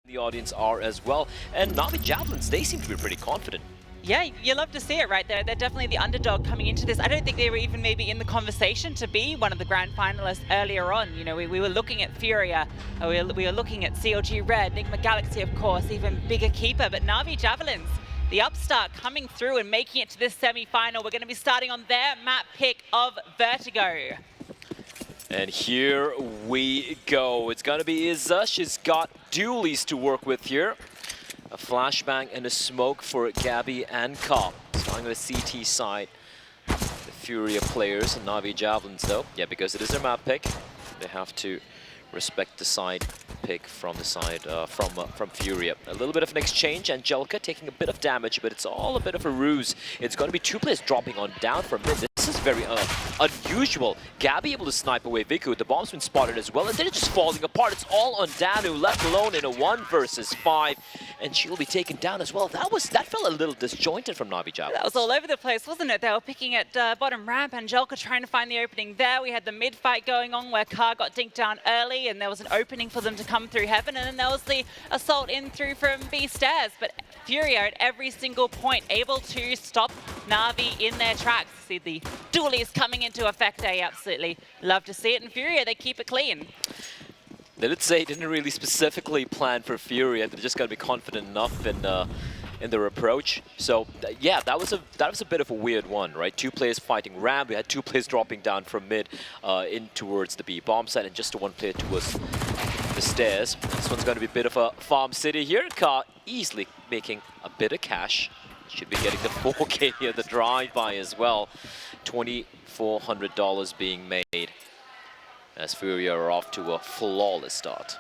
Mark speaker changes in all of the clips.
Speaker 1: The audience are as well. And NAVI Javelins, they seem to be pretty confident.
Speaker 2: Yeah, you love to see it, right? They're definitely the underdog coming into this. I don't think they were even maybe in the conversation to be one of the grand finalists earlier on. You know, we were looking at FURIA, we were looking at CLG Red, Enigma Galaxy, of course, even bigger keeper. But NAVI Javelins, the upstart coming through and making it to this semi-final. We're going to be starting on their map pick of Vertigo.
Speaker 1: And here we go. It's going to be Iza. She's got dualies to work with here. A flashbang and a smoke for Gabby and Ka. Starting on the CT side. The FURIA players and NAVI Javelins though. Yeah, because it is their map pick. They have to respect the side pick from the side from FURIA. A little bit of an exchange. Angelica taking a bit of damage, but it's all a bit of a ruse. It's going to be two players dropping on down from mid. This is very unusual. Gabby able to snipe away Viku. The bomb's been spotted as well, and then it's just falling apart. It's all on Danu, left alone in a 1 versus 5, and she'll be taken down as well. That felt a little disjointed from NAVI Javelins.
Speaker 2: That was all over the place, wasn't it? They were picking at bottom ramp. Angelica trying to find the opening there. We had the mid fight going on where Ka got dinked down early, and there was an opening for them to come through heaven, and then there was the assault in through from B stairs. But FURIA at every single point able to stop NAVI in their tracks. See the dualies coming into effect. I absolutely love to see it. And FURIA, they keep it clean.
Speaker 1: They did say didn't really specifically plan for FURIA. They're just going to be confident enough in their approach. So yeah, that was a bit of a weird one, right? Two players fighting ramp. We had two players dropping down from mid in towards the B bomb site, and just one player towards the stairs. This one's going to be a bit of a farm city here. Ka easily making a bit of cash. Should be getting the 4K here, the drive-by as well. $2,400 being made as FURIA are off to a flawless start.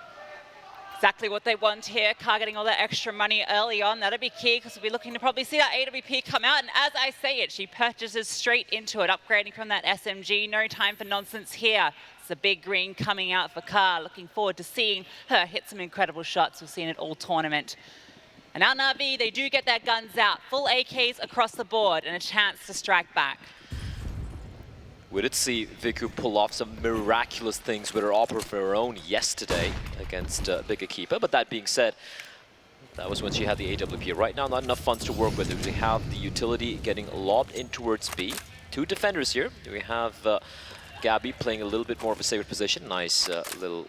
Speaker 2: Exactly what they want here. Ka getting all that extra money early on. That'll be key because we'll be looking to probably see that AWP come out. And as I say it, she purchases straight into it, upgrading from that SMG. No time for nonsense here. It's a big green coming out for Ka. Looking forward to seeing her hit some incredible shots. We've seen it all tournament. And now NAVI, they do get their guns out. Full AKs across the board and a chance to strike back.
Speaker 1: We did see Viku pull off some miraculous things with her AWP of her own yesterday against Bigger Keeper. But that being said, that was when she had the AWP. Right now, not enough funds to work with. We have the utility getting lobbed in towards B. Two defenders here. We have Gabby playing a little bit more of a safer position. Nice little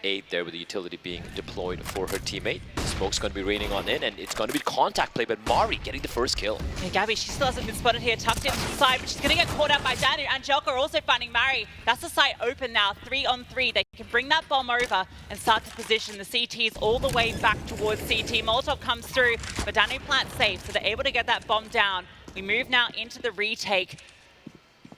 Speaker 1: aid there with the utility being deployed for her teammate. Smoke's going to be raining on in, and it's going to be contact play, but Mari getting the first kill.
Speaker 2: Yeah, Gabby, she still hasn't been spotted here, tucked into the side, but she's going to get caught out by Danu. Angelica also finding Mari. That's the site open now, 3-on-3. They can bring that bomb over and start to position the CTs all the way back towards CT. Molotov comes through, but Danu plants safe, so they're able to get that bomb down. We move now into the retake.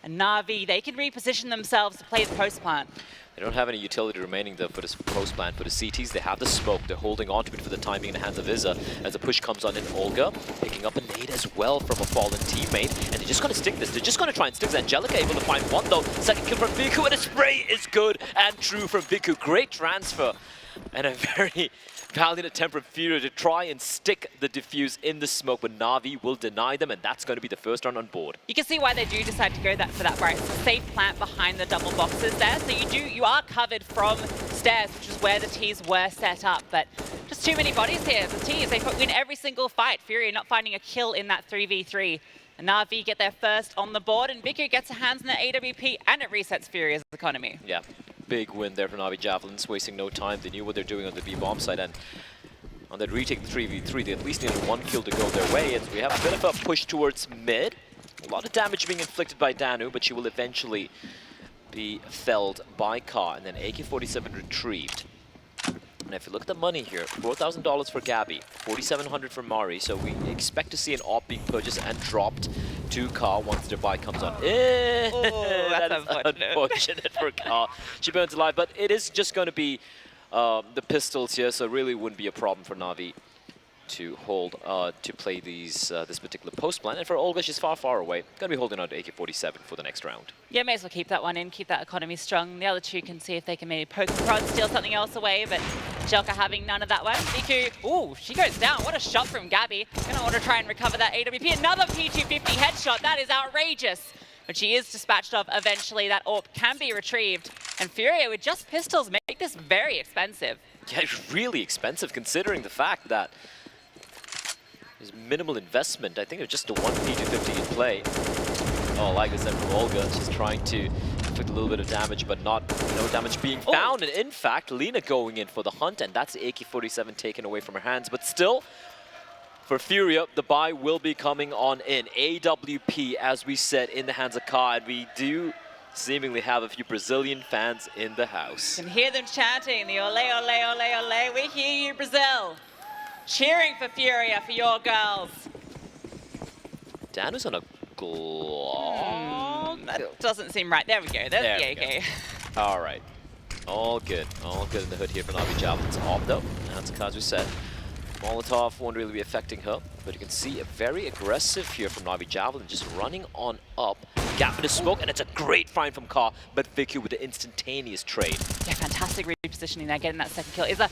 Speaker 2: And NAVI, they can reposition themselves to play the post plant.
Speaker 1: They don't have any utility remaining though for this post plant. For the CTs, they have the smoke. They're holding on to it for the time being in the hands of Iza as the push comes on in. OLGA picking up a nade as well from a fallen teammate. And they're just going to stick this. They're just going to try and stick this. Angelica able to find one though. Second kill from Viku, and a spray is good and true from Viku. Great transfer. And a very valiant attempt from FURIA to try and stick the defuse in the smoke, but NAVI will deny them, and that's going to be the first run on board.
Speaker 2: You can see why they do decide to go for that, right? It's a safe plant behind the double boxes there, so you are covered from stairs, which is where the T's were set up, but just too many bodies here. The T's, they win every single fight. FURIA not finding a kill in that 3v3. And NAVI get their first on the board, and Viku gets her hands in the AWP, and it resets FURIA's economy.
Speaker 1: Yeah. Big win there for NAVI Javelins, wasting no time. They knew what they're doing on the B bomb side, and on that retake 3v3, they at least needed one kill to go their way. And we have a bit of a push towards mid. A lot of damage being inflicted by Danu, but she will eventually be felled by Ka, and then AK-47 retrieved. And if you look at the money here, $4,000 for Gabby, $4,700 for Mari, so we expect to see an AWP being purchased and dropped to Ka once their buy comes on.
Speaker 2: Oh, that's
Speaker 1: unfortunate for Ka. She burns alive, but it is just going to be the pistols here, so it really wouldn't be a problem for NAVI to hold, to play these this particular post plan. And for OLGA, she's far away. Going to be holding on to AK-47 for the next round.
Speaker 2: Yeah, may as well keep that one in, keep that economy strong. The other two can see if they can maybe poke and prod, steal something else away, but Angelica having none of that one. Viku, ooh, she goes down. What a shot from Gabby. Gonna want to try and recover that AWP. Another P250 headshot. That is outrageous. But she is dispatched off eventually. That AWP can be retrieved. And FURIA with just pistols make this very expensive.
Speaker 1: Yeah, it's really expensive considering the fact that there's minimal investment. I think it's just a 1P 250 in play. Oh, like I said from Olga, she's trying to inflict a little bit of damage, but no damage being found. And in fact, Lina going in for the hunt, and that's the AK-47 taken away from her hands. But still, for FURIA, the buy will be coming on in. AWP, as we said, in the hands of Ka, and we do seemingly have a few Brazilian fans in the house.
Speaker 2: You can hear them chanting the ole, ole, ole, ole. We hear you, Brazil. Cheering for FURIA, for your girls.
Speaker 1: Danu's on a glock.
Speaker 2: That doesn't seem right. There we go. There's the AK.
Speaker 1: All right. All good. All good in the hood here for NAVI Javelins. Off though. That's as we said. Molotov won't really be affecting her, but you can see a very aggressive here from NAVI Javelin, just running on up. Gap in the smoke, and it's a great find from Ka, but Vicky with the instantaneous trade.
Speaker 2: Yeah, fantastic repositioning there, getting that second kill. Iza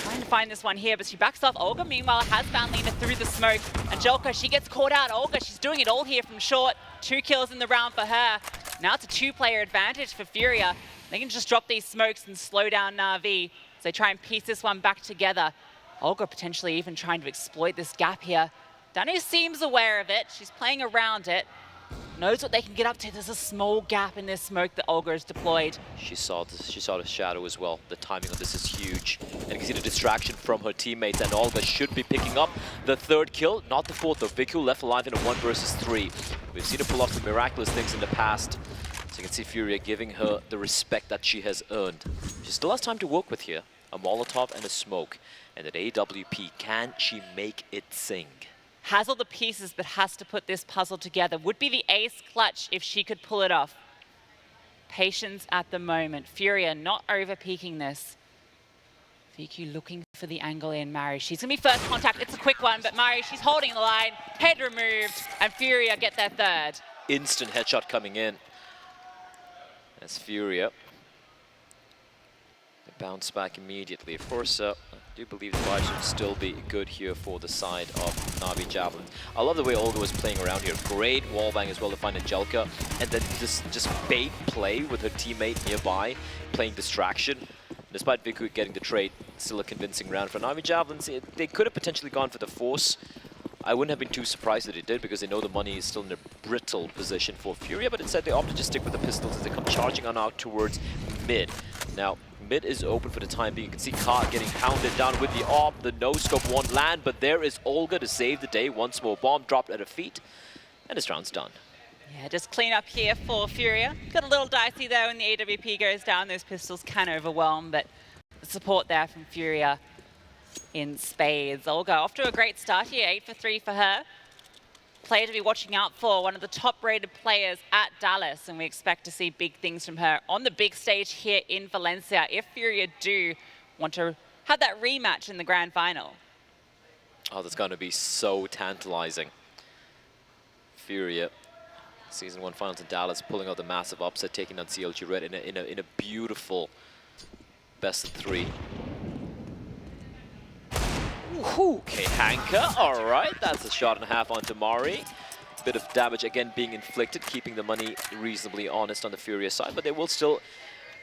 Speaker 2: trying to find this one here, but she backs off. Olga, meanwhile, has found Lina through the smoke. Angelica, she gets caught out. Olga, she's doing it all here from short. 2 kills in the round for her. Now it's a 2-player advantage for FURIA. They can just drop these smokes and slow down NAVI as they try and piece this one back together. Olga potentially even trying to exploit this gap here. Danu seems aware of it. She's playing around it. Knows what they can get up to. There's a small gap in this smoke that Olga has deployed.
Speaker 1: She saw the shadow as well. The timing of this is huge. And you can see the distraction from her teammates, and Olga should be picking up the 3rd kill, not the 4th though. Vicky left alive in a 1 versus 3. We've seen her pull off some miraculous things in the past. So you can see FURIA giving her the respect that she has earned. She still has time to work with here. A Molotov and a smoke. And at AWP, can she make it sing?
Speaker 2: Has all the pieces, but has to put this puzzle together. Would be the ace clutch if she could pull it off. Patience at the moment. FURIA not over-peaking this. VQ looking for the angle in. Mari, she's going to be first contact. It's a quick one, but Mari, she's holding the line. Head removed, and FURIA get their 3rd.
Speaker 1: Instant headshot coming in. As FURIA bounce back immediately. Of course, I do believe the buy should still be good here for the side of NAVI Javelins. I love the way Olga was playing around here. Great wallbang as well to find Angelica, and then just bait play with her teammate nearby, playing distraction. Despite Viku getting the trade, still a convincing round for NAVI Javelins. They could have potentially gone for the force. I wouldn't have been too surprised that they did, because they know the money is still in a brittle position for FURIA, but instead they opted to stick with the pistols as they come charging on out towards mid. Now, mid is open for the time being. You can see Ka getting hounded down with the AWP. The no-scope won't land, but there is Olga to save the day. Once more, bomb dropped at her feet, and this round's done.
Speaker 2: Yeah, just clean up here for FURIA. Got a little dicey though when the AWP goes down. Those pistols can overwhelm, but the support there from FURIA in spades. Olga off to a great start here, 8 for 3 for her. Player to be watching out for, one of the top-rated players at Dallas, and we expect to see big things from her on the big stage here in Valencia if FURIA do want to have that rematch in the grand final.
Speaker 1: Oh, that's going to be so tantalizing. FURIA, Season 1 finals in Dallas, pulling out the massive upset, taking on CLG Red in a beautiful best of 3. Okay, Hanka, all right, that's a shot and a half onto Mari. Bit of damage again being inflicted, keeping the money reasonably honest on the FURIA side, but they will still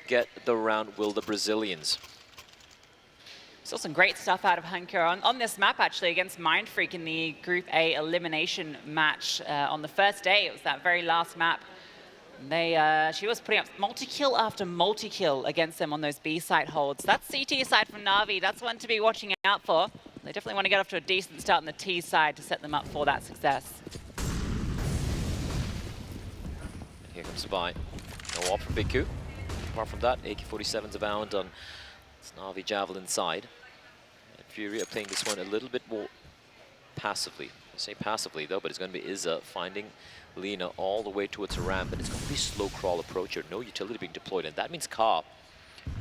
Speaker 1: get the round, will the Brazilians.
Speaker 2: Still some great stuff out of Hanka on this map, actually, against Mindfreak in the Group A elimination match on the first day. It was that very last map. She was putting up multi-kill after multi-kill against them on those B site holds. That's CT side from NAVI. That's one to be watching out for. They definitely want to get off to a decent start on the T side to set them up for that success.
Speaker 1: And here comes the buy. No AWP from Viku. Apart from that, AK-47s abound on NAVI Javelin side. And FURIA playing this one a little bit more passively. I say passively though, but it's going to be Iza finding Lina all the way towards the ramp, and it's going to be a slow crawl approach here. No utility being deployed, and that means Ka.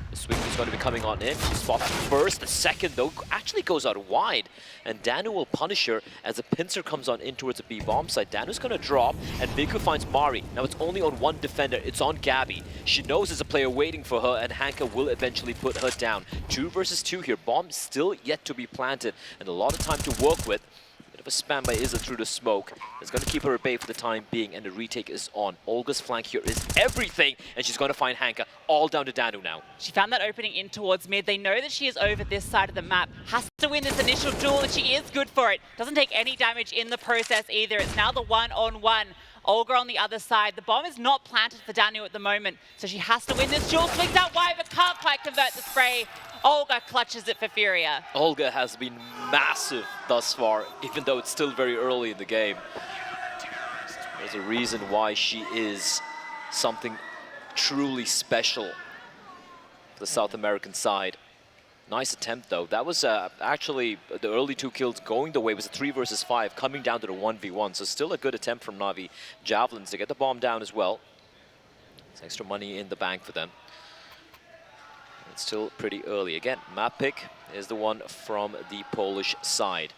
Speaker 1: The swing is going to be coming on in. She spots first. The second, though, actually goes out wide. And Danu will punish her as a pincer comes on in towards the B bomb side. Danu's going to drop, and Viku finds Mari. Now it's only on one defender. It's on Gabby. She knows there's a player waiting for her, and Hanka will eventually put her down. 2 versus 2 here. Bomb still yet to be planted, and a lot of time to work with. Bit of a spam by Izza through the smoke. It's going to keep her at bay for the time being, and the retake is on. Olga's flank here is everything, and she's going to find Hanka all down to Danu now.
Speaker 2: She found that opening in towards mid. They know that she is over this side of the map. Has to win this initial duel, and she is good for it. Doesn't take any damage in the process either. It's now the one-on-one. Olga on the other side. The bomb is not planted for Danu at the moment, so she has to win this duel. Swings out wide, but can't quite convert the spray. Olga clutches it for FURIA.
Speaker 1: Olga has been massive thus far, even though it's still very early in the game. There's a reason why she is something truly special for the South American side. Nice attempt though. That was actually the early 2 kills going the way. It was a 3 versus 5 coming down to the 1v1. So still a good attempt from NAVI Javelins to get the bomb down as well. It's extra money in the bank for them. It's still pretty early. Again, map pick is the one from the Polish side.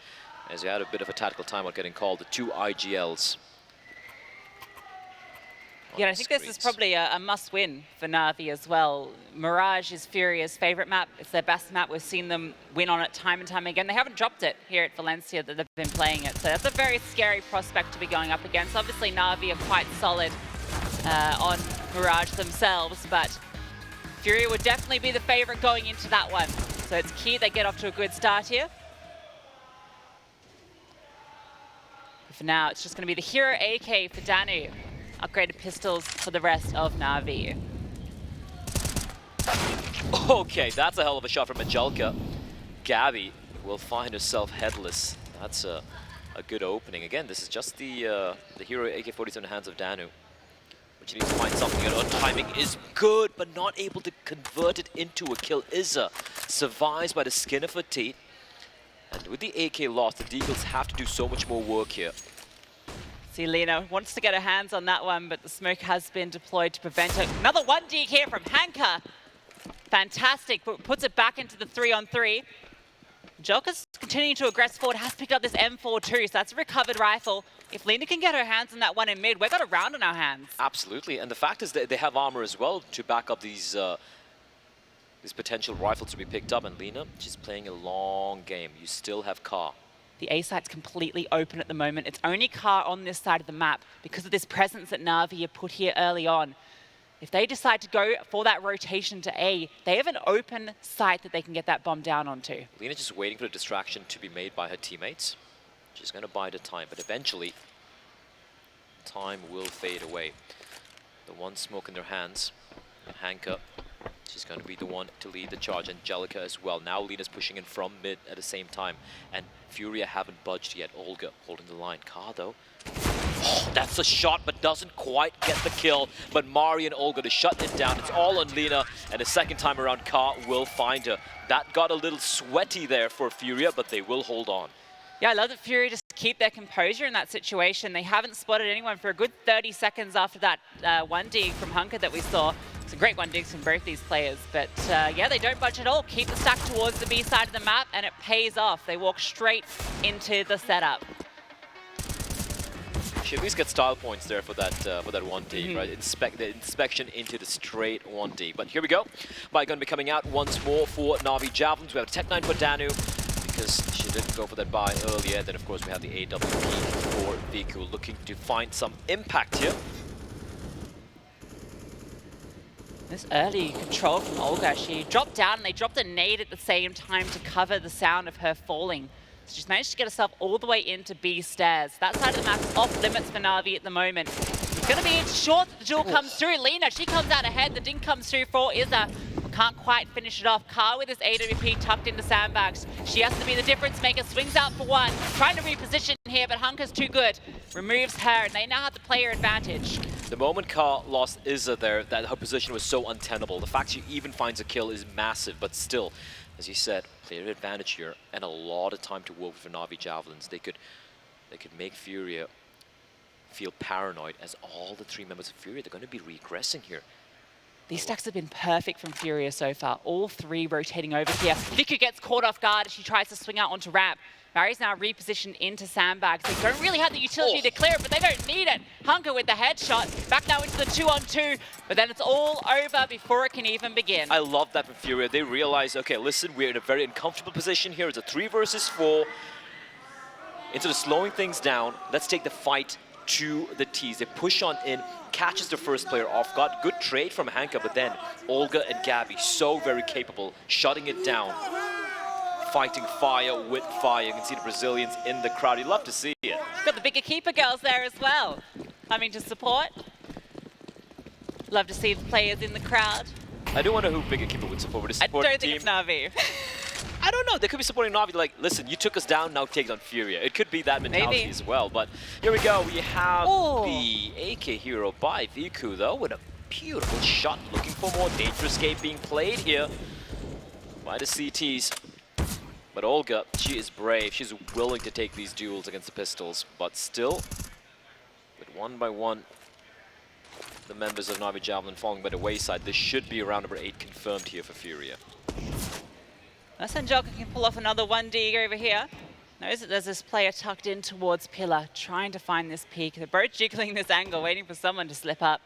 Speaker 1: As you had a bit of a tactical timeout getting called, the 2 IGLs.
Speaker 2: Yeah, I think this is probably a must-win for NAVI as well. Mirage is FURIA's favorite map. It's their best map. We've seen them win on it time and time again. They haven't dropped it here at Valencia that they've been playing it. So that's a very scary prospect to be going up against. Obviously, NAVI are quite solid on Mirage themselves, but FURIA would definitely be the favorite going into that one. So it's key they get off to a good start here. For now, it's just going to be the Hero AK for Danu. Upgraded pistols for the rest of NAVI.
Speaker 1: Okay, that's a hell of a shot from Angelika. Gabby will find herself headless. That's a good opening. Again, this is just the Hero AK-47 in the hands of Danu. But she needs to find something, and on timing is good, but not able to convert it into a kill. Izza survives by the skin of her teeth. And with the AK lost, the Deagles have to do so much more work here.
Speaker 2: See, Lena wants to get her hands on that one, but the smoke has been deployed to prevent it. Another 1D here from Hanka. Fantastic, but puts it back into the 3-on-3. Angelika's continuing to aggress forward, has picked up this M4 too, so that's a recovered rifle. If Lena can get her hands on that one in mid, we've got a round on our hands.
Speaker 1: Absolutely, and the fact is that they have armor as well to back up these potential rifles to be picked up. And Lena, she's playing a long game. You still have Car.
Speaker 2: The A site's completely open at the moment. It's only Car on this side of the map because of this presence that NAVI have put here early on. If they decide to go for that rotation to A, they have an open site that they can get that bomb down onto.
Speaker 1: Lena's just waiting for the distraction to be made by her teammates. She's going to bide her time, but eventually time will fade away. The one smoke in their hands, and Hanka, she's going to be the one to lead the charge. Angelika as well. Now Lena's pushing in from mid at the same time, and FURIA haven't budged yet. Olga holding the line. Car though. Oh, that's a shot, but doesn't quite get the kill. But Mari and Olga to shut it down. It's all on Lena, and the second time around, Car will find her. That got a little sweaty there for FURIA, but they will hold on.
Speaker 2: Yeah, I love that FURIA just keep their composure in that situation. They haven't spotted anyone for a good 30 seconds after that 1D from Hunker that we saw. It's a great 1D from both these players, but yeah, they don't budge at all. Keep the stack towards the B side of the map, and it pays off. They walk straight into the setup.
Speaker 1: Should at least get style points there for that 1D, right? The inspection into the straight 1D. But here we go. Bite going to be coming out once more for NAVI Javelins. We have a Tech 9 for Danu, because she didn't go for that buy earlier. Then, of course, we have the AWP for Vertigo, looking to find some impact here.
Speaker 2: This early control from Olga, she dropped down and they dropped a nade at the same time to cover the sound of her falling. So she's managed to get herself all the way into B stairs. That side of the map is off limits for NAVI at the moment. It's going to be short that the duel comes through. Lena, she comes out ahead. The ding comes through for Izza. Can't quite finish it off. Car with his AWP tucked into sandbags. She has to be the difference maker. Swings out for one. Trying to reposition here, but Hunker's too good. Removes her, and they now have the player advantage.
Speaker 1: The moment Car lost Izza there, that her position was so untenable. The fact she even finds a kill is massive, but still, as you said, player advantage here, and a lot of time to work for NAVI Javelins. They could make FURIA feel paranoid, as all the 3 members of FURIA, they're going to be regressing here.
Speaker 2: These stacks have been perfect from FURIA so far. All 3 rotating over here. Viku gets caught off guard as she tries to swing out onto ramp. Barry's now repositioned into sandbags. They don't really have the utility to clear it, but they don't need it. Hunker with the headshot. Back now into the 2-on-2, but then it's all over before it can even begin.
Speaker 1: I love that from FURIA. They realize, okay, listen, we're in a very uncomfortable position here. It's a 3 versus 4. instead of slowing things down, let's take the fight to the T's. They push on in, catches the first player off guard. Good trade from Hanka, but then Olga and Gabby, so very capable, shutting it down. Fighting fire with fire. You can see the Brazilians in the crowd. You love to see it.
Speaker 2: Got the bigger keeper girls there as well, coming to support. Love to see the players in the crowd.
Speaker 1: I do wonder who bigger keeper would support. Would it support
Speaker 2: I don't
Speaker 1: the
Speaker 2: think
Speaker 1: team?
Speaker 2: it's NAVI.
Speaker 1: I don't know. They could be supporting NAVI like, listen, you took us down, now take on Furia. It could be that mentality
Speaker 2: Maybe.
Speaker 1: as well. But here we go. We have the AK hero by Viku, though, with a beautiful shot. Looking for more dangerous game being played here by the CTs. But Olga, she is brave. She's willing to take these duels against the pistols. But still, with one by one, the members of NAVI Javelin falling by the wayside. This should be round number 8 confirmed here for Furia.
Speaker 2: Unless Angelica can pull off another 1D over here. Knows that there's this player tucked in towards Pillar, trying to find this peak. They're both jiggling this angle, waiting for someone to slip up.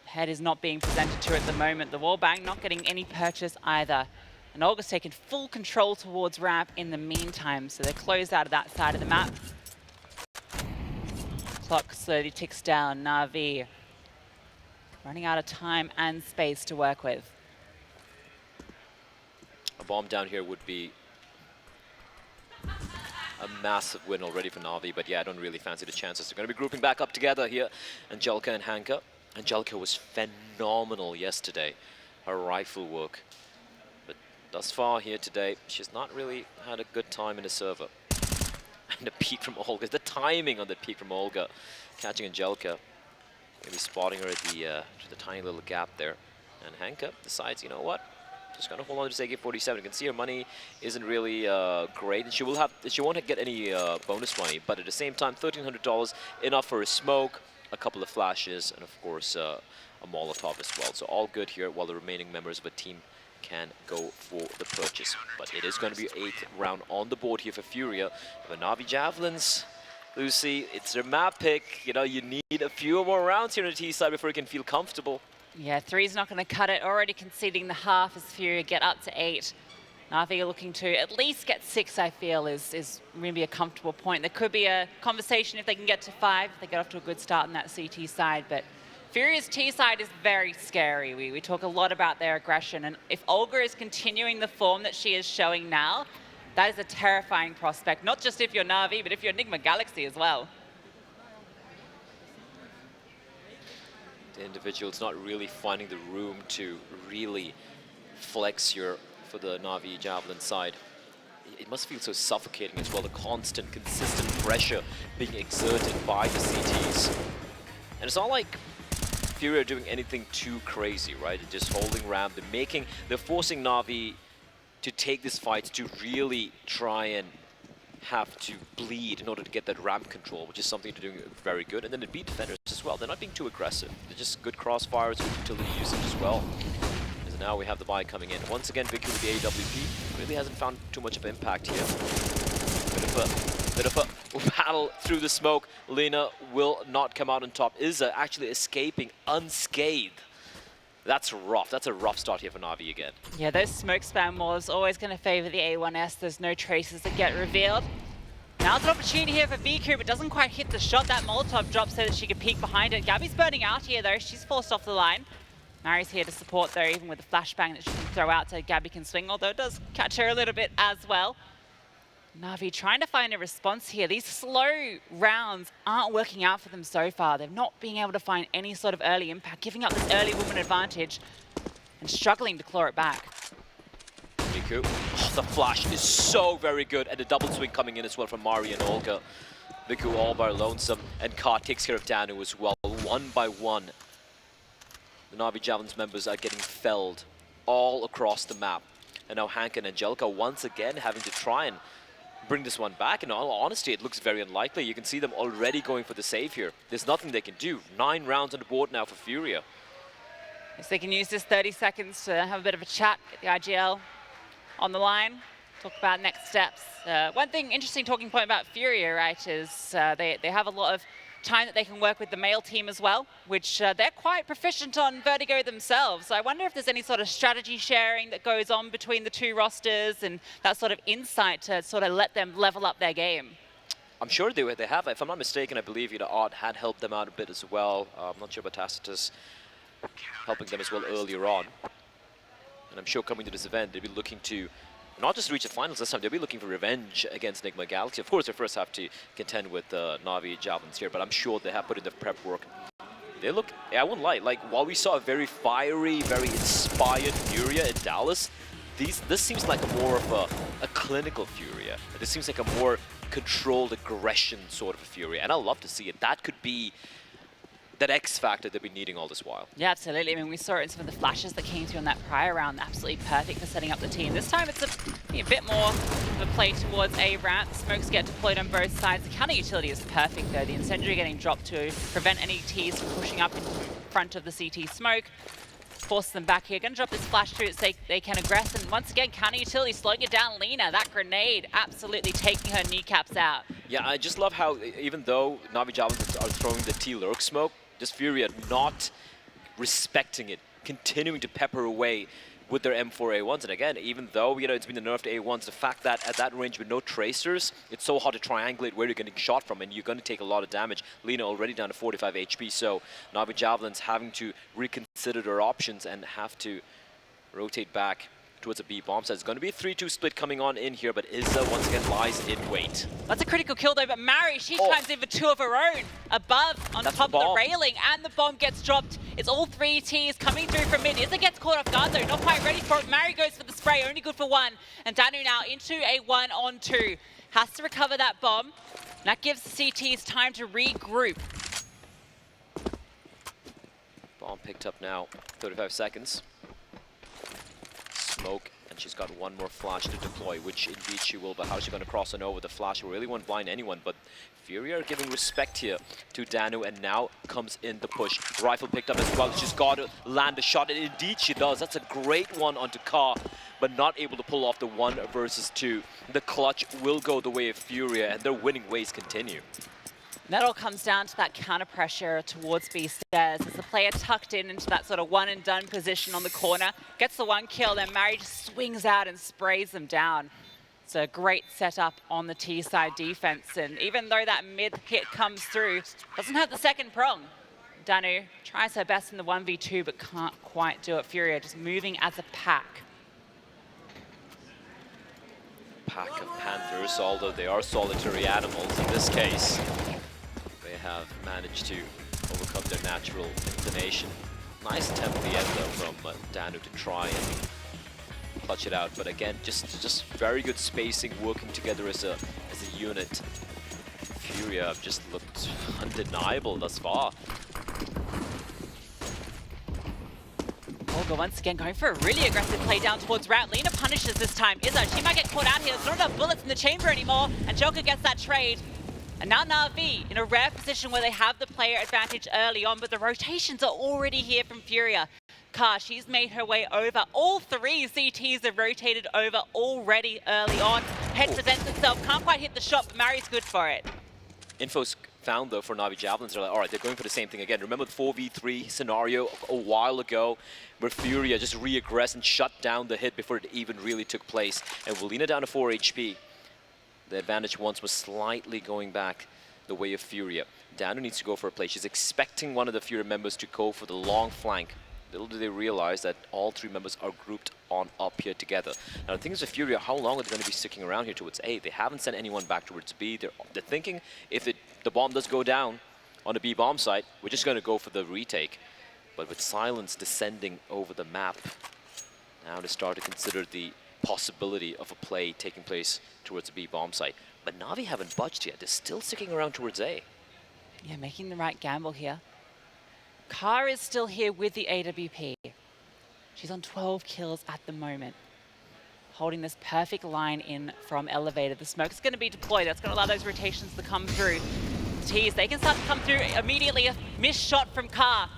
Speaker 2: Head is not being presented to at the moment. The wall bang not getting any purchase either. And Olga's taken full control towards ramp in the meantime, so they're closed out of that side of the map. Clock slowly ticks down. NAVI running out of time and space to work with.
Speaker 1: A bomb down here would be a massive win already for NAVI, but yeah, I don't really fancy the chances. They're going to be grouping back up together here. Angelica and Hanka. Angelica was phenomenal yesterday. Her rifle work. But thus far here today, she's not really had a good time in the server. And the peek from Olga, the timing on the peek from Olga, catching Angelica. Maybe spotting her at the tiny little gap there. And Hanka decides, you know what? Just gonna hold on to this AK-47. You can see her money isn't really great, and she won't get any bonus money. But at the same time, $1,300 enough for a smoke, a couple of flashes, and of course a Molotov as well. So all good here, while the remaining members of a team can go for the purchase. But it is going to be 8th round on the board here for Furia. The NAVI Javelins, Lucy, it's their map pick. You know, you need a few more rounds here on the T side before you can feel comfortable.
Speaker 2: Yeah, 3's not going to cut it. Already conceding the half as Furia get up to 8. NAVI looking to at least get 6, I feel, is really a comfortable point. There could be a conversation if they can get to 5, if they get off to a good start on that CT side. But Furia's T side is very scary. We talk a lot about their aggression. And if Olga is continuing the form that she is showing now, that is a terrifying prospect. Not just if you're NAVI, but if you're Enigma Galaxy as well.
Speaker 1: The individual's not really finding the room to really flex here for the NAVI Javelin side. It must feel so suffocating as well, the constant, consistent pressure being exerted by the CTs. And it's not like Furia are doing anything too crazy, right? They're just holding ramp, they're forcing NAVI to take this fight to really try and have to bleed in order to get that ramp control, which is something they're doing very good. And then the beat defenders as well. They're not being too aggressive. They're just good crossfires, good utility usage as well. As now we have the buy coming in. Once again, Viku with the AWP really hasn't found too much of impact here. Bit of a battle through the smoke. Lena will not come out on top. Izza actually escaping unscathed. That's rough. That's a rough start here for NAVI again.
Speaker 2: Yeah, those smoke spam walls always going to favor the A1S. There's no traces that get revealed. Now's an opportunity here for Viku, but doesn't quite hit the shot. That Molotov drops so that she can peek behind it. Gabby's burning out here, though. She's forced off the line. Mari's here to support, though, even with the flashbang that she can throw out so Gabby can swing, although it does catch her a little bit as well. NAVI trying to find a response here. These slow rounds aren't working out for them so far. They're not being able to find any sort of early impact, giving up this early woman advantage and struggling to claw it back.
Speaker 1: Viku, the flash is so very good, and the double swing coming in as well from Mari and Olga. Viku all by lonesome, and Ka takes care of Danu as well. One by one, the NAVI Javelins members are getting felled all across the map. And now Hank and Angelica once again having to try and bring this one back. In all honesty, it looks very unlikely. You can see them already going for the save here. There's nothing they can do. 9 rounds on the board now for Furia.
Speaker 2: Yes, they can use this 30 seconds to have a bit of a chat, get the IGL on the line, talk about next steps. One thing, interesting talking point about Furia, right, is they have a lot of time that they can work with the male team as well, which they're quite proficient on Vertigo themselves. So I wonder if there's any sort of strategy sharing that goes on between the two rosters and that sort of insight to sort of let them level up their game.
Speaker 1: I'm sure they have. If I'm not mistaken, I believe Odd had helped them out a bit as well. I'm not sure about Tacitus helping them as well earlier on. And I'm sure coming to this event, they'll be looking to not just reach the finals this time, they'll be looking for revenge against Enigma Galaxy. Of course, they first have to contend with NAVI Javelins here, but I'm sure they have put in the prep work. They look, I wouldn't lie, like while we saw a very fiery, very inspired Furia in Dallas, this seems like more of a clinical Furia. This seems like a more controlled aggression sort of a Furia, and I love to see it. That could be that X factor they've been needing all this while.
Speaker 2: Yeah, absolutely. I mean, we saw it in some of the flashes that came through on that prior round. Absolutely perfect for setting up the team. This time it's a bit more of a play towards A ramp. Smokes get deployed on both sides. The counter utility is perfect though. The incendiary getting dropped to prevent any Ts from pushing up in front of the CT smoke. Force them back here. Gonna drop this flash through so they can aggress. And once again, counter utility slowing it down. Lena, that grenade absolutely taking her kneecaps out.
Speaker 1: Yeah, I just love how even though NAVI Javelins are throwing the T-Lurk smoke, just Furia not respecting it, continuing to pepper away with their M4A1s. And again, even though it's been the nerf to A1s, the fact that at that range with no tracers, it's so hard to triangulate where you're getting shot from, and you're going to take a lot of damage. Lena already down to 45 HP, so NAVI Javelins having to reconsider their options and have to rotate back towards a B bomb site. It's going to be a 3-2 split coming on in here, but Izza once again lies in wait.
Speaker 2: That's a critical kill though, but Mary, she climbs in for two of her own. Above, on top of the railing, and the bomb gets dropped. It's all three Ts coming through from mid. Izza gets caught off guard though, not quite ready for it. Mary goes for the spray, only good for one. And Danu now into a 1-on-2. Has to recover that bomb. That gives the CTs time to regroup.
Speaker 1: Bomb picked up now, 35 seconds. Smoke, and she's got one more flash to deploy, which indeed she will, but how's she going to cross on over the flash? We really won't blind anyone, but Furia are giving respect here to Danu, and now comes in the push. Rifle picked up as well. She's got to land a shot, and indeed she does. That's a great one onto Ka, but not able to pull off the 1 versus 2. The clutch will go the way of Furia, and their winning ways continue.
Speaker 2: And that all comes down to that counter pressure towards B stairs as the player tucked into that sort of one and done position on the corner, gets the 1 kill, then Mary just swings out and sprays them down. It's a great setup on the T side defense, and even though that mid hit comes through, doesn't have the second prong. Danu tries her best in the 1v2 but can't quite do it. Furia just moving as a pack.
Speaker 1: Pack of Panthers, although they are solitary animals in this case. They have managed to overcome their natural inclination. Nice attempt at the end though from Danu to try and clutch it out, but again, just very good spacing, working together as a unit. Furia have just looked undeniable thus far.
Speaker 2: OLGA once again going for a really aggressive play down towards Rat. Lena punishes this time. Izza, she might get caught out here. There's not enough bullets in the chamber anymore, and Joker gets that trade. And now NAVI in a rare position where they have the player advantage early on, but the rotations are already here from Furia. Ka, she's made her way over. All three CTs have rotated over already early on. Head presents itself, can't quite hit the shot, but Mary's good for it.
Speaker 1: Info's found though for NAVI Javelins. They're like, all right, they're going for the same thing again. Remember the 4v3 scenario a while ago where Furia just re-aggressed and shut down the hit before it even really took place. And with Lena down to 4 HP, the advantage once was slightly going back the way of Furia. Danu needs to go for a play. She's expecting one of the Furia members to go for the long flank. Little do they realize that all three members are grouped on up here together. Now the thing is with Furia, how long are they going to be sticking around here towards A? They haven't sent anyone back towards B. They're thinking if the bomb does go down on the B bomb site, we're just going to go for the retake. But with silence descending over the map, now they start to consider the possibility of a play taking place towards the B bomb site. But NAVI haven't budged yet. They're still sticking around towards A.
Speaker 2: Yeah, making the right gamble here. Ka is still here with the AWP. She's on 12 kills at the moment. Holding this perfect line in from elevator. The smoke is going to be deployed. That's going to allow those rotations to come through. Tees, they can start to come through immediately. A missed shot from Ka.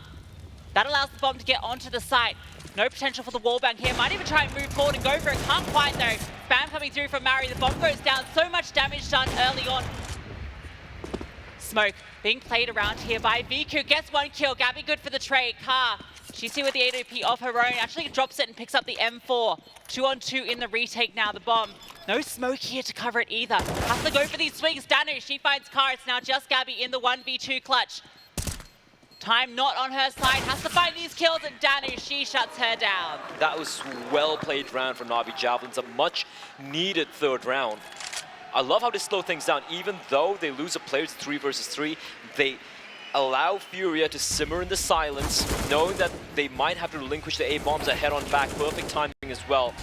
Speaker 2: That allows the bomb to get onto the site. No potential for the wallbang here. Might even try and move forward and go for it. Can't quite though. Spam coming through from Mary. The bomb goes down. So much damage done early on. Smoke being played around here by Viku. Gets 1 kill. Gabby good for the trade. Ka She's here with the AWP of her own, actually drops it and picks up the M4. 2-on-2 in the retake now, the bomb. No smoke here to cover it either. Has to go for these swings. Danu, she finds Car. It's now just Gabby in the 1v2 clutch. Time not on her side, has to find these kills, and Danu, she shuts her down.
Speaker 1: That was well played round from NAVI Javelins, a much needed third round. I love how they slow things down. Even though they lose a player, it's 3 versus 3, they allow FURIA to simmer in the silence, knowing that they might have to relinquish the A-bombs ahead on back. Perfect timing as well.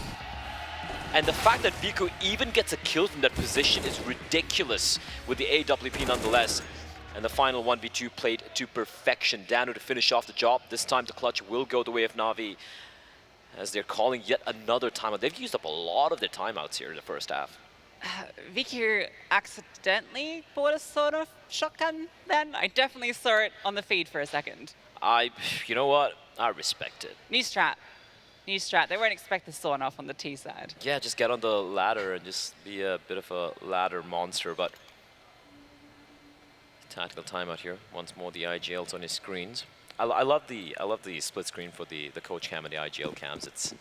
Speaker 1: And the fact that Viku even gets a kill from that position is ridiculous with the AWP nonetheless. And the final 1v2 played to perfection. Danu to finish off the job. This time the clutch will go the way of NAVI, as they're calling yet another timeout. They've used up a lot of their timeouts here in the first half.
Speaker 2: Viku accidentally bought a sort of shotgun then. I definitely saw it on the feed for a second.
Speaker 1: You know what? I respect it.
Speaker 2: New strat. New strat. They won't expect the sawn off on the T side.
Speaker 1: Yeah, just get on the ladder and just be a bit of a ladder monster, but tactical timeout here. Once more, the IGLs on his screens. I love the split screen for the coach cam and the IGL cams.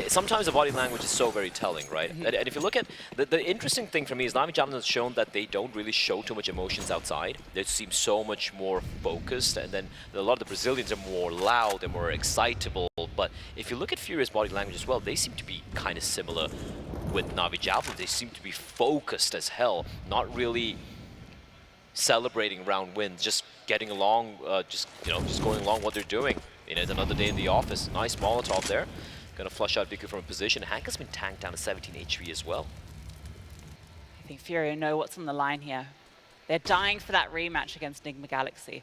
Speaker 1: Sometimes the body language is so very telling, right? And if you look at the interesting thing for me is NAVI Javelins has shown that they don't really show too much emotions outside. They seem so much more focused, and then a lot of the Brazilians are more loud and more excitable. But if you look at FURIA's body language as well, they seem to be kind of similar with NAVI Javelins. They seem to be focused as hell, not really celebrating round wins, just getting along, just going along what they're doing. It's another day in the office. Nice Molotov there. Gonna flush out Viku from a position. Hank has been tanked down to 17 HP as well.
Speaker 2: I think FURIA know what's on the line here. They're dying for that rematch against Enigma Galaxy.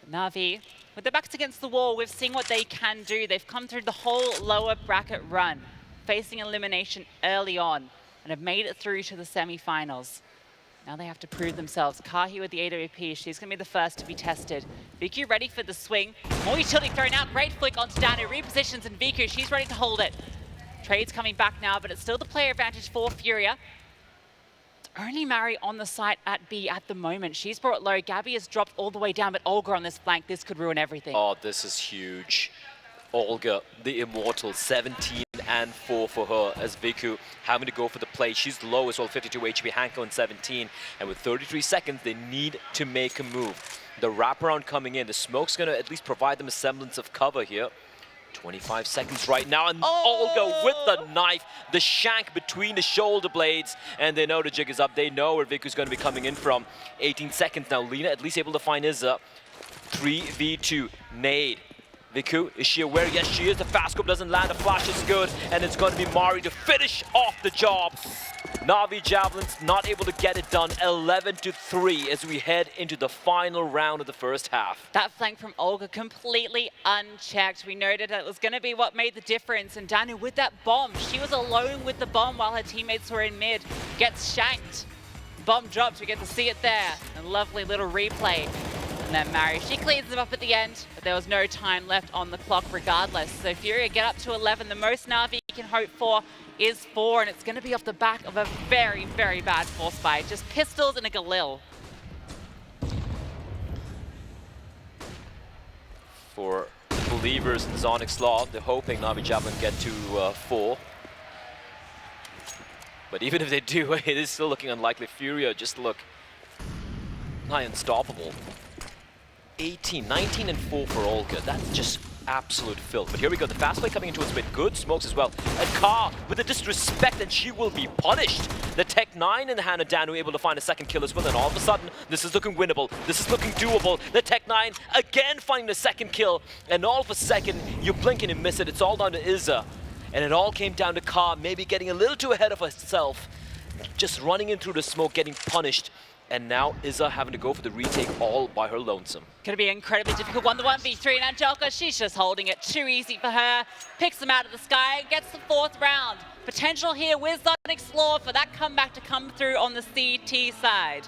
Speaker 2: NAVI, with their backs against the wall, we've seen what they can do. They've come through the whole lower bracket run, facing elimination early on, and have made it through to the semi-finals. Now they have to prove themselves. Kahi with the AWP, she's going to be the first to be tested. Viku ready for the swing. More utility thrown out, great flick onto Danu, repositions, and Viku, she's ready to hold it. Trade's coming back now, but it's still the player advantage for FURIA. It's only Mari on the site at B at the moment. She's brought low. Gabby has dropped all the way down, but Olga on this flank, this could ruin everything.
Speaker 1: Oh, this is huge. Olga, the immortal, 17 and 4 for her, as Viku having to go for the play. She's low as well, 52 HP, Hanko and 17. And with 33 seconds, they need to make a move. The wraparound coming in, the smoke's gonna at least provide them a semblance of cover here. 25 seconds right now, and Olga with the knife, the shank between the shoulder blades, and they know the jig is up. They know where Viku's gonna be coming in from. 18 seconds now, Lina at least able to find Izza. 3v2, nade. Viku, is she aware? Yes, she is. The fast scope doesn't land. The flash is good. And it's going to be Mari to finish off the job. NAVI Javelins not able to get it done. 11-3 as we head into the final round of the first half.
Speaker 2: That flank from Olga completely unchecked. We noted that it was going to be what made the difference. And Danu with that bomb. She was alone with the bomb while her teammates were in mid. Gets shanked. Bomb dropped. We get to see it there. A lovely little replay. And then Mari, she cleans them up at the end, but there was no time left on the clock regardless. So FURIA get up to 11. The most NAVI can hope for is 4, and it's going to be off the back of a very, very bad force fight. Just pistols and a Galil.
Speaker 1: For believers in Zonic's Law, they're hoping NAVI Javelin get to 4. But even if they do, it is still looking unlikely. FURIA just look nigh unstoppable. 19 and 4 for Olga. That's just absolute filth. But here we go. The fast play coming into its mid. Good smokes as well. And Ka with the disrespect, and she will be punished. The Tech 9 in the hand of Danu able to find a second kill as well. And all of a sudden, this is looking winnable. This is looking doable. The Tech 9 again finding the second kill. And all of a second, you blink and you miss it. It's all down to Izza. And it all came down to Ka maybe getting a little too ahead of herself. Just running in through the smoke, getting punished. And now Izza having to go for the retake all by her lonesome.
Speaker 2: Gonna be an incredibly difficult one, the 1v3, and Angelica, she's just holding it too easy for her. Picks them out of the sky and gets the 4th round. Potential here with Zonic's Law for that comeback to come through on the CT side.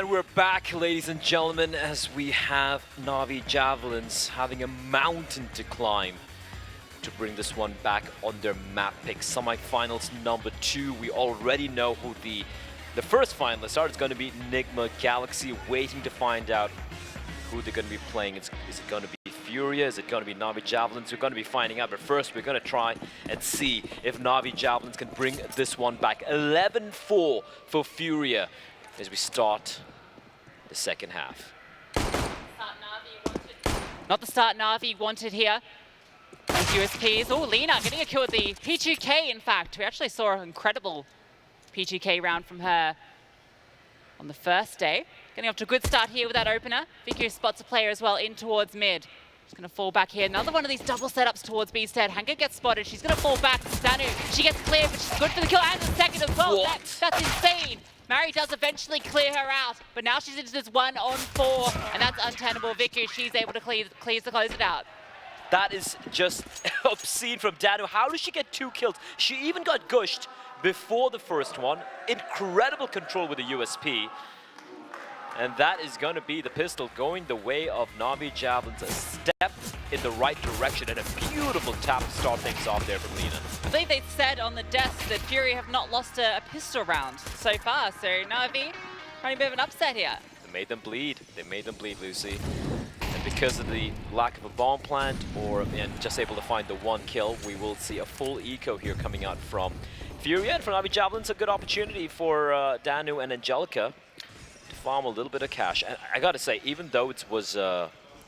Speaker 1: And we're back, ladies and gentlemen, as we have NAVI Javelins having a mountain to climb to bring this one back on their map pick. Semi-finals number 2. We already know who the first finalists are. It's going to be Enigma Galaxy, waiting to find out who they're going to be playing. Is it going to be FURIA? Is it going to be NAVI Javelins? We're going to be finding out, but first we're going to try and see if NAVI Javelins can bring this one back. 11-4 for FURIA as we start the second half.
Speaker 2: Not the start NAVI wanted here. USPs. Oh, Lena getting a kill with the P2K, in fact. We actually saw an incredible P2K round from her on the first day. Getting off to a good start here with that opener. Viku spots a player as well in towards mid. She's going to fall back here. Another one of these double setups towards B instead. Hanka gets spotted. She's going to fall back. Stanu, she gets cleared, but she's good for the kill and the second as well. That's insane. Mary does eventually clear her out, but now she's into this 1-on-4, and that's untenable. Viku, she's able to close it out.
Speaker 1: That is just obscene from Danu. How did she get 2 kills? She even got gushed before the first one. Incredible control with the USP. And that is going to be the pistol going the way of NAVI Javelins. A step in the right direction and a beautiful tap to start things off there from Lena.
Speaker 2: I believe they said on the desk that FURIA have not lost a pistol round so far. So NAVI, running a bit of an upset here.
Speaker 1: They made them bleed. They made them bleed, Lucy. And because of the lack of a bomb plant and just able to find the 1 kill, we will see a full eco here coming out from FURIA. And for NAVI Javelins, a good opportunity for Danu and Angelica to farm a little bit of cash. And I gotta say, even though it was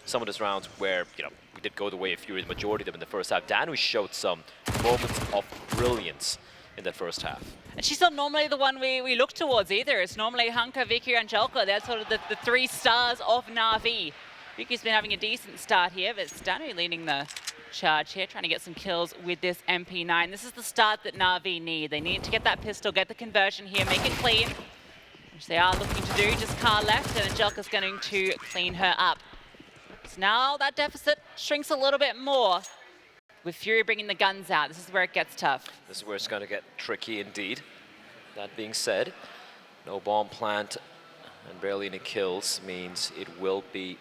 Speaker 1: some of those rounds where, you know, we did go the way of FURIA, the majority of them in the first half, Danu showed some moments of brilliance in that first half.
Speaker 2: And she's not normally the one we look towards either. It's normally Hanka, Viku, Angelica. They're sort of the 3 stars of NAVI. Viku's been having a decent start here, but it's Danu leading the charge here, trying to get some kills with this MP9. This is the start that NAVI need. They need to get that pistol, get the conversion here, make it clean, which they are looking to do. Just Car left, and Angelica's going to clean her up. So now that deficit shrinks a little bit more with FURIA bringing the guns out. This is where it gets tough.
Speaker 1: This is where it's going to get tricky indeed. That being said, no bomb plant and barely any kills means it will be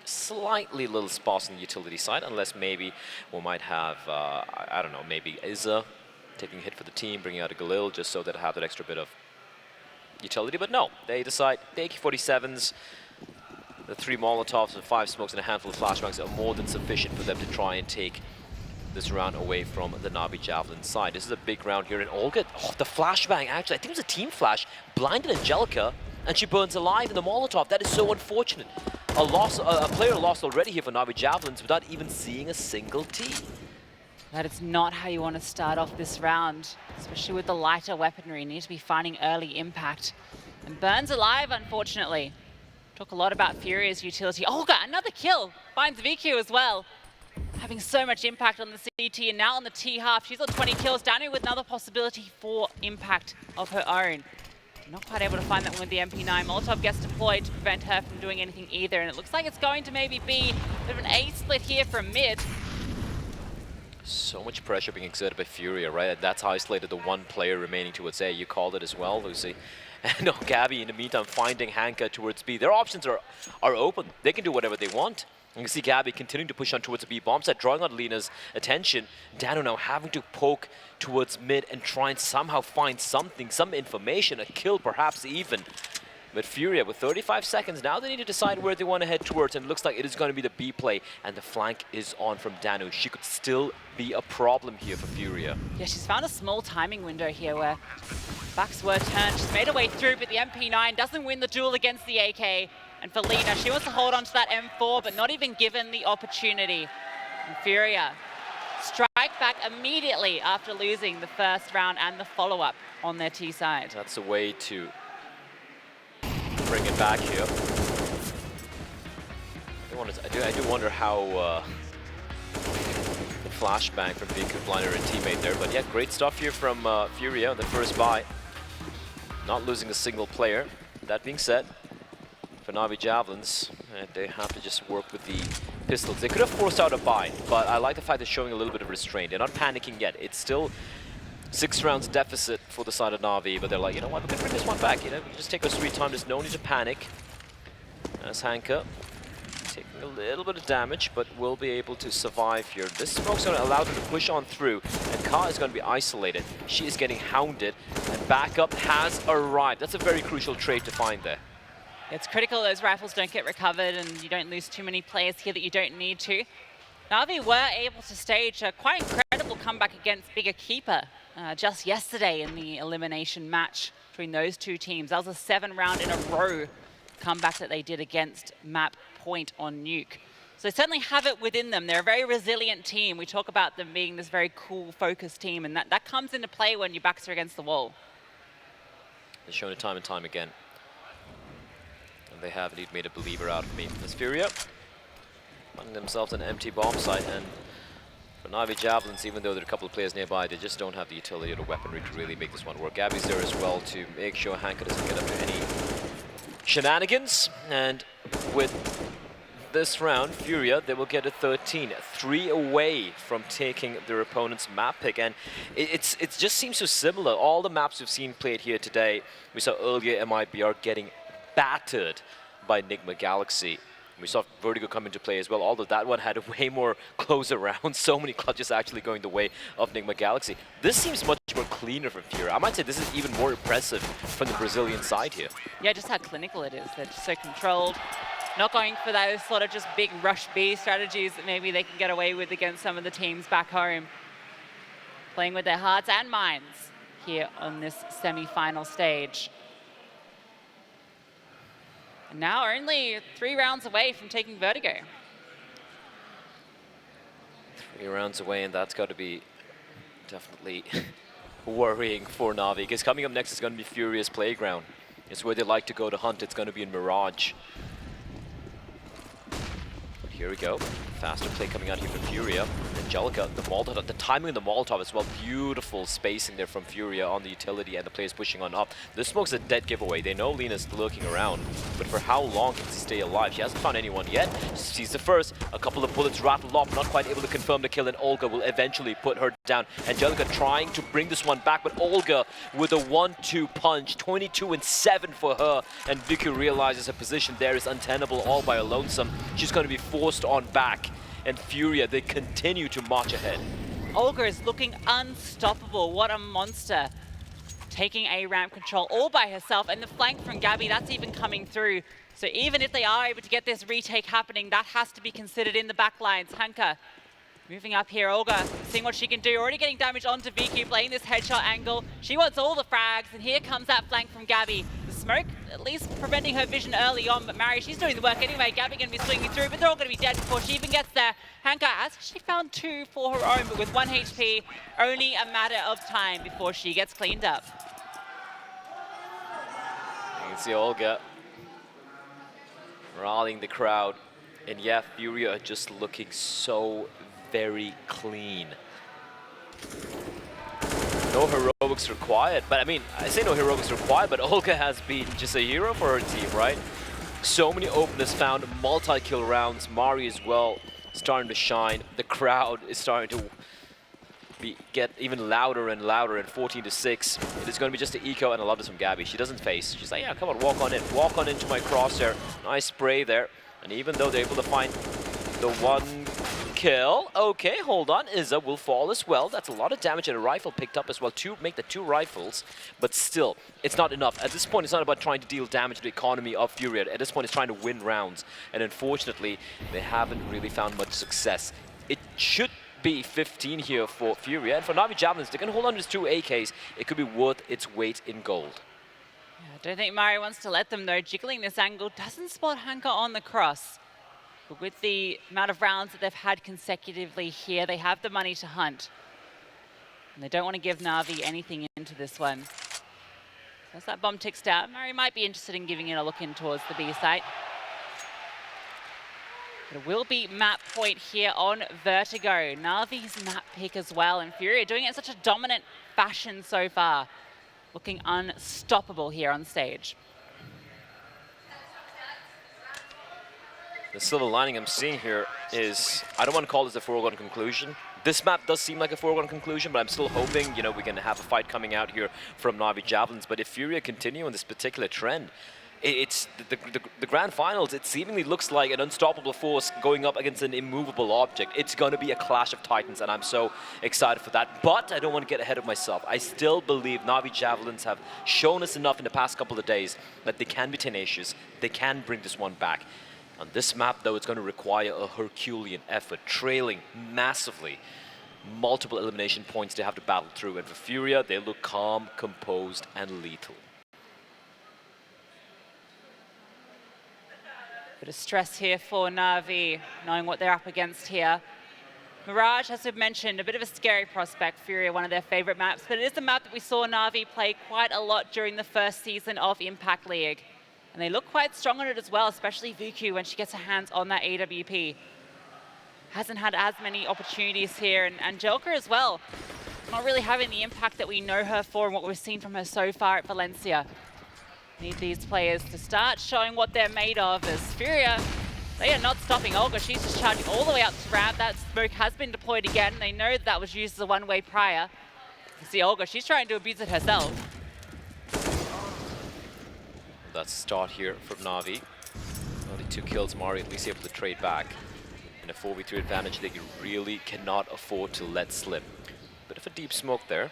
Speaker 1: slightly little sparse on the utility side, unless maybe we might have, I don't know, maybe Izza taking a hit for the team, bringing out a Galil just so that have that extra bit of utility. But no, they decide the AK-47s, the 3 Molotovs and 5 smokes and a handful of flashbangs are more than sufficient for them to try and take this round away from the NAVI Javelin side. This is a big round here in OLGA. Oh, the flashbang, actually, I think it was a team flash, blinded Angelica, and she burns alive in the Molotov. That is so unfortunate. A player lost already here for NAVI Javelins without even seeing a single T.
Speaker 2: That is not how you want to start off this round, especially with the lighter weaponry. You need to be finding early impact. And burns alive, unfortunately. Talk a lot about FURIA's utility. Olga, another kill. Finds Viku as well. Having so much impact on the CT and now on the T half. She's on 20 kills. Danu with another possibility for impact of her own. Not quite able to find that one with the MP9. Molotov gets deployed to prevent her from doing anything either. And it looks like it's going to maybe be a bit of an A split here from mid.
Speaker 1: So much pressure being exerted by FURIA, right? That's isolated the 1 player remaining towards A. You called it as well, Lucy. And no, Gabby, in the meantime, finding Hanka towards B. Their options are open. They can do whatever they want. You can see Gabby continuing to push on towards the B bomb set, drawing on Lena's attention. Danu now having to poke towards mid and try and somehow find something, some information, a kill perhaps even. But FURIA with 35 seconds, now they need to decide where they want to head towards, and it looks like it is going to be the B play, and the flank is on from Danu. She could still be a problem here for FURIA.
Speaker 2: Yeah, she's found a small timing window here where backs were turned. She's made her way through, but the MP9 doesn't win the duel against the AK. And for Lena, she wants to hold on to that M4, but not even given the opportunity. And FURIA strike back immediately after losing the first round and the follow-up on their T side.
Speaker 1: That's a way to bring it back here. I do wonder how the flashbang from Viku blinded her teammate there. But yeah, great stuff here from FURIA on the first buy. Not losing a single player. That being said, for NAVI Javelins, they have to just work with the pistols. They could have forced out a buy, but I like the fact they're showing a little bit of restraint. They're not panicking yet. It's still 6 rounds deficit for the side of NAVI, but they're like, you know what, we can bring this one back. You know, we can just take our sweet time. There's no need to panic. As Hanka taking a little bit of damage, but will be able to survive here. This smoke's going to allow them to push on through, and Ka is going to be isolated. She is getting hounded, and backup has arrived. That's a very crucial trade to find there.
Speaker 2: It's critical those rifles don't get recovered and you don't lose too many players here that you don't need to. NAVI were able to stage a quite incredible comeback against Bigger Keeper just yesterday in the elimination match between those two teams. That was a 7-round in a row comeback that they did against Map Point on Nuke. So they certainly have it within them. They're a very resilient team. We talk about them being this very cool, focused team, and that comes into play when your backs are against the wall.
Speaker 1: They've shown it time and time again. And they have indeed made a believer out of me. As FURIA finding themselves an empty bomb site, and for NAVI Javelins, even though there are a couple of players nearby, they just don't have the utility or the weaponry to really make this one work. Gabby's there as well to make sure Hanka doesn't get up to any shenanigans. And with this round, FURIA, they will get a 13, 3 away from taking their opponent's map pick. And it just seems so similar. All the maps we've seen played here today, we saw earlier MIBR getting battered by Enigma Galaxy. We saw Vertigo come into play as well, although that one had a way more closer round. So many clutches actually going the way of Enigma Galaxy. This seems much more cleaner for FURIA. I might say this is even more impressive from the Brazilian side here.
Speaker 2: Yeah, just how clinical it is. They're just so controlled. Not going for those sort of just big rush B strategies that maybe they can get away with against some of the teams back home. Playing with their hearts and minds here on this semi-final stage. And now only 3 rounds away from taking Vertigo.
Speaker 1: 3 rounds away, and that's got to be definitely worrying for NAVI, because coming up next is going to be FURIA's Playground. It's where they like to go to hunt. It's going to be in Mirage. Here we go. Faster play coming out here from FURIA. Angelica, the Molotov, the timing of the Molotov as well. Beautiful spacing there from FURIA on the utility, and the players pushing on up. This smoke's a dead giveaway. They know Lena's lurking around, but for how long can she stay alive? She hasn't found anyone yet. She sees the first. A couple of bullets rattle off, not quite able to confirm the kill, and Olga will eventually put her down. Angelica trying to bring this one back, but Olga with a 1-2 punch. 22 and 7 for her, and Vicky realizes her position there is untenable all by her lonesome. She's going to be forced on back. And FURIA, they continue to march ahead.
Speaker 2: Olga is looking unstoppable. What a monster. Taking A ramp control all by herself, and the flank from Gabby, that's even coming through. So even if they are able to get this retake happening, that has to be considered in the back lines. Hanka moving up here. Olga seeing what she can do. Already getting damage onto Vicky, playing this headshot angle. She wants all the frags, and here comes that flank from Gabby. The smoke at least preventing her vision early on, but Mary, she's doing the work anyway. Gabby going to be swinging through, but they're all going to be dead before she even gets there. Hanka has actually found 2 for her own, but with 1 HP, only a matter of time before she gets cleaned up.
Speaker 1: You can see Olga rallying the crowd, and yeah, FURIA are just looking so very clean. No heroics required, but I mean, I say no heroics required, but Olga has been just a hero for her team, right? So many openers found, multi-kill rounds. Mari as well starting to shine. The crowd is starting to get even louder and louder, and 14-6. It is going to be just an eco, and I love this from Gabby. She doesn't face. She's like, yeah, come on, walk on in. Walk on into my crosshair. Nice spray there. And even though they're able to find the 1 kill, okay, hold on. Izza will fall as well. That's a lot of damage, and a rifle picked up as well to make the 2 rifles. But still, it's not enough. At this point, it's not about trying to deal damage to the economy of FURIA. At this point, it's trying to win rounds. And unfortunately, they haven't really found much success. It should be 15 here for FURIA, and for NAVI Javelins, they can hold on to these 2 AKs. It could be worth its weight in gold.
Speaker 2: Yeah, I don't think Mari wants to let them though. Jiggling this angle, doesn't spot Hanka on the cross. But with the amount of rounds that they've had consecutively here, they have the money to hunt. And they don't want to give NAVI anything into this one. As that bomb ticks down, Mari might be interested in giving it a look in towards the B site. It will be map point here on Vertigo. NAVI's map pick as well, and FURIA doing it in such a dominant fashion so far. Looking unstoppable here on stage.
Speaker 1: The silver lining I'm seeing here is, I don't want to call this a foregone conclusion. This map does seem like a foregone conclusion, but I'm still hoping, you know, we can have a fight coming out here from NAVI Javelins. But if FURIA continue on this particular trend, it's the grand finals. It seemingly looks like an unstoppable force going up against an immovable object. It's going to be a clash of titans, and I'm so excited for that. But I don't want to get ahead of myself. I still believe NAVI Javelins have shown us enough in the past couple of days that they can be tenacious. They can bring this one back. On this map, though, it's going to require a Herculean effort, trailing massively. Multiple elimination points they have to battle through, and for FURIA, they look calm, composed, and lethal.
Speaker 2: Bit of stress here for NAVI, knowing what they're up against here. Mirage, as we've mentioned, a bit of a scary prospect. FURIA, one of their favorite maps, but it is a map that we saw NAVI play quite a lot during the first season of Impact League. And they look quite strong on it as well, especially Vuku when she gets her hands on that AWP. Hasn't had as many opportunities here, and Angelica as well. Not really having the impact that we know her for and what we've seen from her so far at Valencia. Need these players to start showing what they're made of, as FURIA, they are not stopping Olga. She's just charging all the way up to grab. That smoke has been deployed again. They know that was used as a one-way prior. You see Olga, she's trying to abuse it herself.
Speaker 1: That's a start here from NAVI. Only 2 kills, Mari at least able to trade back. In a 4v3 advantage that you really cannot afford to let slip. Bit of a deep smoke there.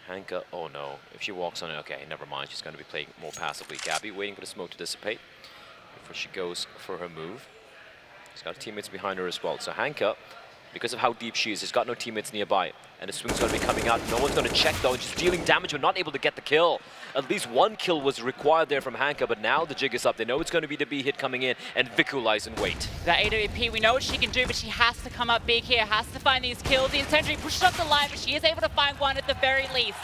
Speaker 1: Hanka, oh no, if she walks on it, okay, never mind, she's going to be playing more passively. Gabby waiting for the smoke to dissipate before she goes for her move. She's got teammates behind her as well. So Hanka, because of how deep she is, she's got no teammates nearby. And the swing's going to be coming out. No one's going to check though, and she's dealing damage but not able to get the kill. At least 1 kill was required there from Hanka, but now the jig is up. They know it's going to be the B hit coming in, and Viku lies in wait.
Speaker 2: That AWP, we know what she can do, but she has to come up big here, has to find these kills. The Incendiary pushes up the line, but she is able to find one at the very least.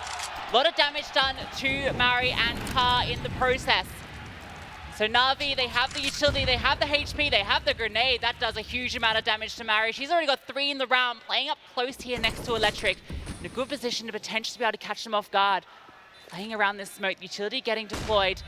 Speaker 2: A lot of damage done to Mari and Ka in the process. So NAVI, they have the utility, they have the HP, they have the grenade. That does a huge amount of damage to Mari. She's already got 3 in the round, playing up close here next to Electric. In a good position to potentially be able to catch them off guard. Playing around this smoke, utility getting deployed.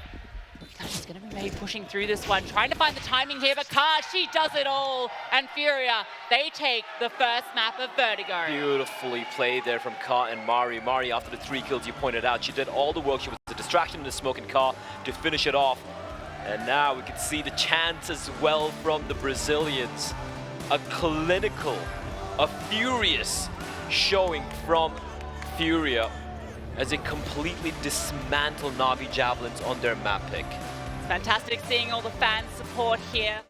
Speaker 2: She's going to be maybe pushing through this one, trying to find the timing here, but Ka, she does it all. And FURIA, they take the first map of Vertigo.
Speaker 1: Beautifully played there from Ka and Mari. Mari, after the 3 kills you pointed out, she did all the work. She was the distraction in the smoke, and Ka to finish it off. And now we can see the chance as well from the Brazilians. A clinical, a furious showing from FURIA as they completely dismantle NAVI Javelins on their map pick.
Speaker 2: Fantastic seeing all the fan support here.